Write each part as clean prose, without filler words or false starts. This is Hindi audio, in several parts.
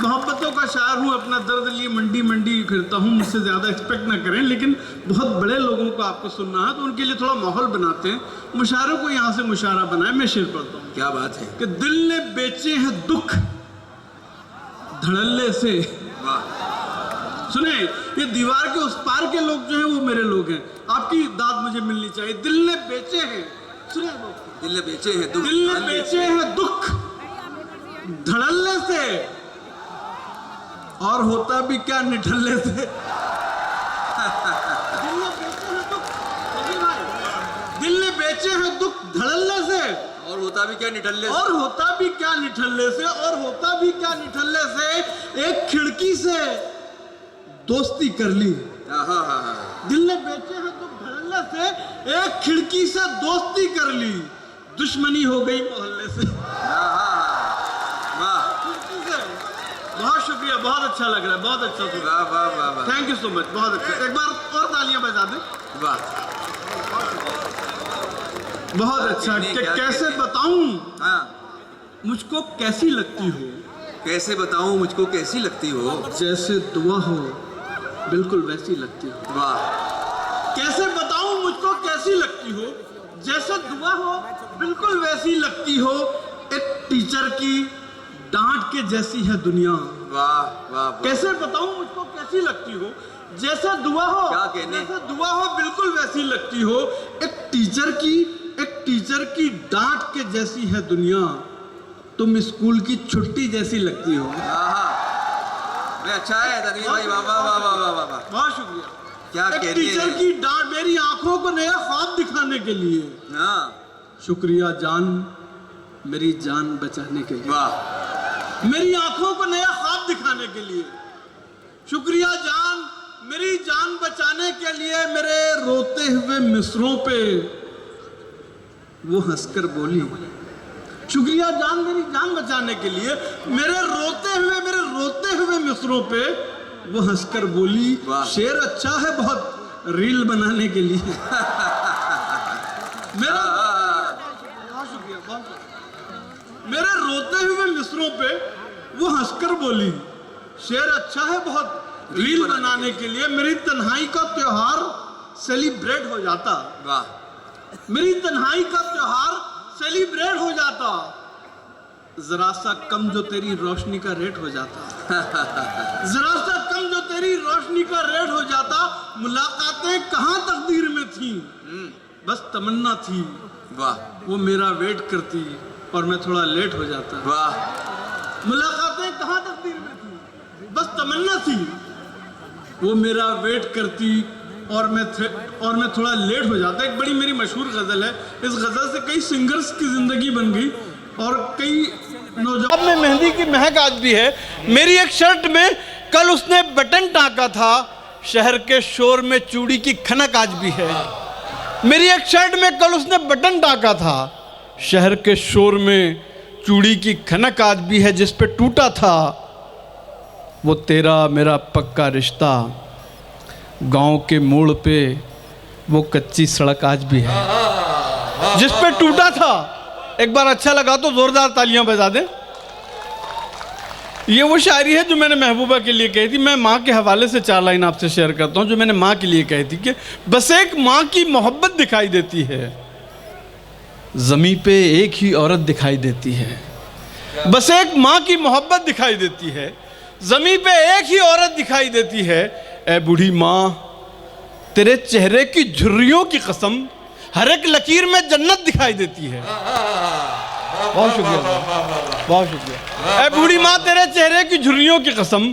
मोहब्बतों का शायर हूँ, अपना दर्द लिए मंडी मंडी फिरता हूँ, मुझसे ज़्यादा एक्सपेक्ट ना करें, लेकिन बहुत बड़े लोगों को आपको सुनना है तो उनके लिए थोड़ा माहौल बनाते हैं। मुशायरों को यहाँ से मुशायरा बनाए, मैं शेर पढ़ता हूँ। क्या बात है कि दिल ने बेचे हैं दुख धड़ल्ले से। सुने, ये दीवार के उस पार के लोग जो हैं वो मेरे लोग हैं, आपकी दाद मुझे मिलनी चाहिए। दिल ने बेचे हैं, सुने, दिल ने बेचे हैं दुख, दिल ने बेचे हैं दुख धड़ल्ले से, और होता भी क्या निठल्ले से। दिल ने बेचे हैं दुख धड़ल्ले से, और होता भी क्या निठल्ले से, और होता भी क्या निठल्ले से, और होता भी क्या निठल्ले से। एक खिड़की से दोस्ती कर ली। दिल ने बेचे हैं दुख धड़ल्ले से, एक खिड़की से दोस्ती कर ली, दुश्मनी हो गई मोहल्ले से। बहुत शुक्रिया, बहुत अच्छा लग रहा है, बहुत अच्छा सुना, थैंक यू सो मच, बहुत अच्छा। एक बार और तालियां बजा दें। वाह, बहुत अच्छा। कैसे बताऊं मुझको कैसी लगती हो, कैसे बताऊं मुझको कैसी लगती हो, जैसे दुआ हो बिल्कुल वैसी लगती हो। वाह, कैसे बताऊं मुझको कैसी लगती हो, जैसे दुआ हो बिल्कुल वैसी लगती हो। एक टीचर की डांट के जैसी है दुनिया। वाह वाह, कैसे बताऊं मुझको कैसी लगती हो, जैसे दुआ हो, क्या कहने, जैसे दुआ हो बिल्कुल वैसी लगती हो। एक टीचर की डांट के जैसी है दुनिया, तुम स्कूल की छुट्टी जैसी लगती हो। अच्छा है तनवीर भाई, वाह वाह वाह वाह वाह वाह, बहुत शुक्रिया। क्या एक टीचर की डांट मेरी आंखों को नया ख्वाब दिखाने के लिए। शुक्रिया जान, मेरी जान बचाने के लिए। वाह, मेरी आंखों को नया ख्वाब दिखाने के लिए। शुक्रिया जान, मेरी जान बचाने के लिए। मेरे रोते हुए मिसरों पे वो हंसकर बोली। शुक्रिया जान, मेरी जान बचाने के लिए। मेरे रोते हुए मिसरों पे वो हंसकर बोली। शेर अच्छा है बहुत रील बनाने के लिए। मेरा बहुत शुक्रिया, बहुत शुक्रिया। मेरे रोते हुए मिसरों पे वो हंसकर बोली, शेर अच्छा है बहुत रील बनाने के लिए। मेरी तन्हाई का त्योहार सेलिब्रेट हो जाता। वाह, मेरी तन्हाई का त्योहार सेलिब्रेट हो जाता, जरा सा कम जो तेरी रोशनी का रेट हो जाता। जरा सा कम जो तेरी रोशनी का रेट हो जाता। मुलाकातें कहाँ तकदीर में थी, बस तमन्ना थी। वाह, वो मेरा वेट करती और मैं थोड़ा लेट हो जाता। वाह, मुलाकातें कहाँ तकदीर में थी, बस तमन्ना थी। वो मेरा वेट करती और मैं थोड़ा लेट हो जाता। एक बड़ी मेरी मशहूर गजल है, इस गजल से कई सिंगर्स की जिंदगी बन गई और कई नौजवान में मेहंदी की महक आज भी है। मेरी एक शर्ट में कल उसने बटन टांका था, शहर के शोर में चूड़ी की खनक आज भी है। मेरी एक शर्ट में कल उसने बटन टांका था, शहर के शोर में चूड़ी की खनक आज भी है। जिस पे टूटा था वो तेरा मेरा पक्का रिश्ता, गांव के मोड़ पे वो कच्ची सड़क आज भी है। जिस पे टूटा था, एक बार अच्छा लगा तो जोरदार तालियां बजा दें। ये वो शायरी है जो मैंने महबूबा के लिए कही थी। मैं माँ के हवाले से 4 लाइन आपसे शेयर करता हूँ जो मैंने माँ के लिए कही थी कि बस एक माँ की मोहब्बत दिखाई देती है, ज़मीं पे एक ही औरत दिखाई देती है। बस एक माँ की मोहब्बत दिखाई देती है, ज़मीं पे एक ही औरत दिखाई देती है। ए बूढ़ी माँ, तेरे चेहरे की झुर्रियों की कसम, हर एक लकीर में जन्नत दिखाई देती है। बहुत शुक्रिया, बहुत शुक्रिया। ए बूढ़ी माँ, तेरे चेहरे की झुर्रियों की कसम,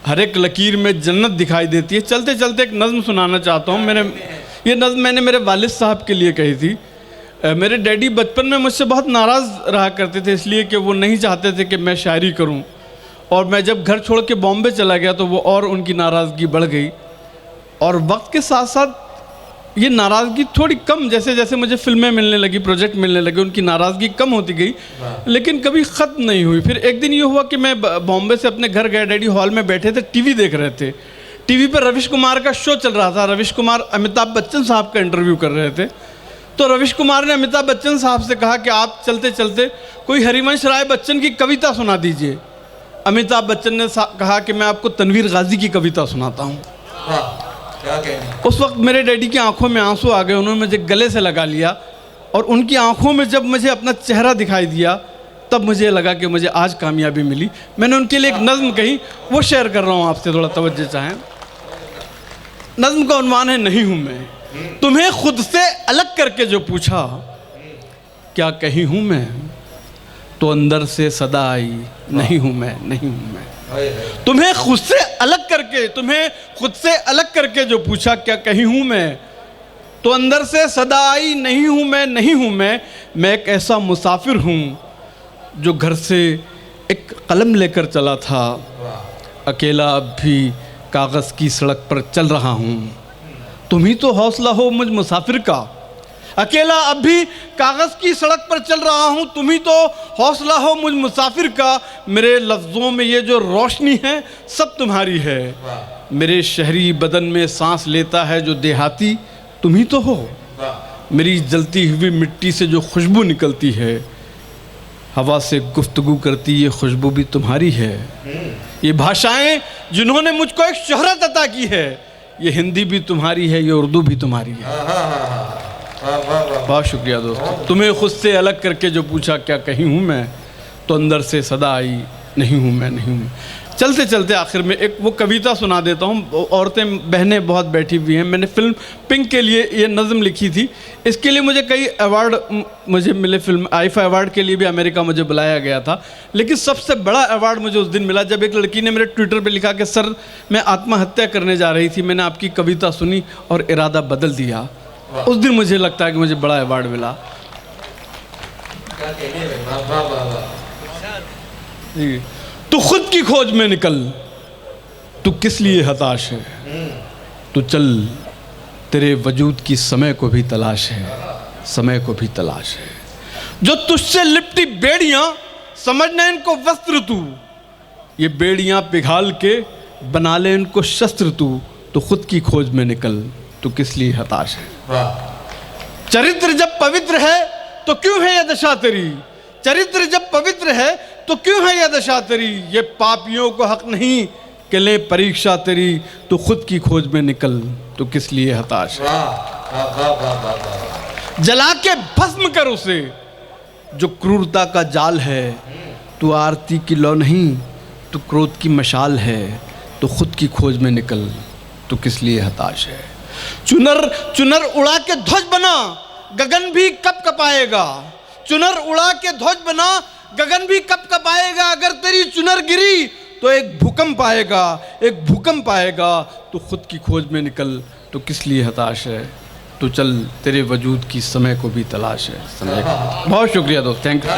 हर एक लकीर में जन्नत दिखाई देती है। चलते चलते एक नज़्म सुनाना चाहता हूँ। ये नज़्म मैंने मेरे वालिद साहब के लिए कही थी। मेरे डैडी बचपन में मुझसे बहुत नाराज़ रहा करते थे, इसलिए कि वो नहीं चाहते थे कि मैं शायरी करूं। और मैं जब घर छोड़ के बॉम्बे चला गया तो वो और उनकी नाराज़गी बढ़ गई। और वक्त के साथ साथ ये नाराज़गी थोड़ी कम, जैसे जैसे मुझे फिल्में मिलने लगी, प्रोजेक्ट मिलने लगे, उनकी नाराज़गी कम होती गई, लेकिन कभी ख़त्म नहीं हुई। फिर एक दिन ये हुआ कि मैं बॉम्बे से अपने घर गया, डैडी हॉल में बैठे थे, टीवी देख रहे थे। टीवी पर रविश कुमार का शो चल रहा था। रविश कुमार अमिताभ बच्चन साहब का इंटरव्यू कर रहे थे। तो रविश कुमार ने अमिताभ बच्चन साहब से कहा कि आप चलते चलते कोई हरिवंश राय बच्चन की कविता सुना दीजिए। अमिताभ बच्चन ने कहा कि मैं आपको तनवीर गाजी की कविता सुनाता हूँ। वाह, क्या कहने। उस वक्त मेरे डैडी की आंखों में आंसू आ गए, उन्होंने मुझे गले से लगा लिया और उनकी आंखों में जब मुझे अपना चेहरा दिखाई दिया तब मुझे लगा कि मुझे आज कामयाबी मिली। मैंने उनके लिए एक नज़्म कही, वो शेयर कर रहा हूँ आपसे, थोड़ा तवज्जो चाहें। नज़्म का उन्वान है नहीं हूँ मैं, तुम्हें खुद से अलग करके जो पूछा क्या कहीं हूँ मैं, तो अंदर से सदा आई नहीं हूँ मैं, नहीं हूँ मैं। तुम्हें खुद से अलग करके, तुम्हें खुद से अलग करके जो पूछा क्या कहीं हूँ मैं, तो अंदर से सदा आई नहीं हूँ मैं, नहीं हूँ मैं एक ऐसा मुसाफिर हूँ जो घर से एक कलम लेकर चला था, अकेला अब भी कागज़ की सड़क पर चल रहा हूँ। तुम ही तो हौसला हो मुझ मुसाफिर का, अकेला अब भी कागज़ की सड़क पर चल रहा हूँ। तुम ही तो हौसला हो मुझ मुसाफिर का, मेरे लफ्ज़ों में ये जो रोशनी है सब तुम्हारी है। मेरे शहरी बदन में सांस लेता है जो देहाती, तुम ही तो हो। मेरी जलती हुई मिट्टी से जो खुशबू निकलती है, हवा से गुफ्तगू करती ये खुशबू भी तुम्हारी है। ये भाषाएं जिन्होंने मुझको एक शोहरत अता की है, ये हिंदी भी तुम्हारी है, ये उर्दू भी तुम्हारी है। बहुत शुक्रिया दोस्तों। तुम्हें खुद से अलग करके जो पूछा क्या कहीं हूँ मैं, तो अंदर से सदा आई नहीं हूँ मैं, नहीं हूँ। चलते चलते आखिर में एक वो कविता सुना देता हूँ। औरतें बहनें बहुत बैठी हुई हैं। मैंने फिल्म पिंक के लिए ये नज़म लिखी थी, इसके लिए मुझे कई अवार्ड मुझे मिले। फिल्म आईफा अवार्ड के लिए भी अमेरिका मुझे बुलाया गया था, लेकिन सबसे बड़ा अवार्ड मुझे उस दिन मिला जब एक लड़की ने मेरे ट्विटर पे लिखा कि सर मैं आत्महत्या करने जा रही थी, मैंने आपकी कविता सुनी और इरादा बदल दिया। उस दिन मुझे लगता है कि मुझे बड़ा अवार्ड मिला। तू खुद की खोज में निकल, तू किस लिए हताश है, तू चल तेरे वजूद की समय को भी तलाश है, समय को भी तलाश है। जो तुझसे लिपटी बेड़ियां समझना इनको वस्त्र तू, ये बेड़ियां पिघाल के बना ले इनको शस्त्र तू। तो खुद की खोज में निकल, तू किस लिए हताश है। चरित्र जब पवित्र है तो क्यों है यह दशा तेरी, चरित्र जब पवित्र है तो क्यों है यह दशा तेरी। ये पापियों को हक नहीं कि ले परीक्षा तेरी, तो खुद की खोज में निकल, तो किस लिए हताश है। जला के भस्म कर उसे जो क्रूरता का जाल है, तू आरती की लौ नहीं तो क्रोध की मशाल है। तो खुद की खोज में निकल, तो किस लिए हताश है। चुनर चुनर उड़ा के ध्वज बना, गगन भी कब कपाएगा। चुनर उड़ा के ध्वज बना, गगन भी कब कपाएगा। अगर तेरी चुनर गिरी तो एक भूकंप आएगा, एक भूकंप आएगा। तो खुद की खोज में निकल, तो किस लिए हताश है। तो चल तेरे वजूद की समय को भी तलाश है, समय को। बहुत शुक्रिया दोस्त, थैंक यू।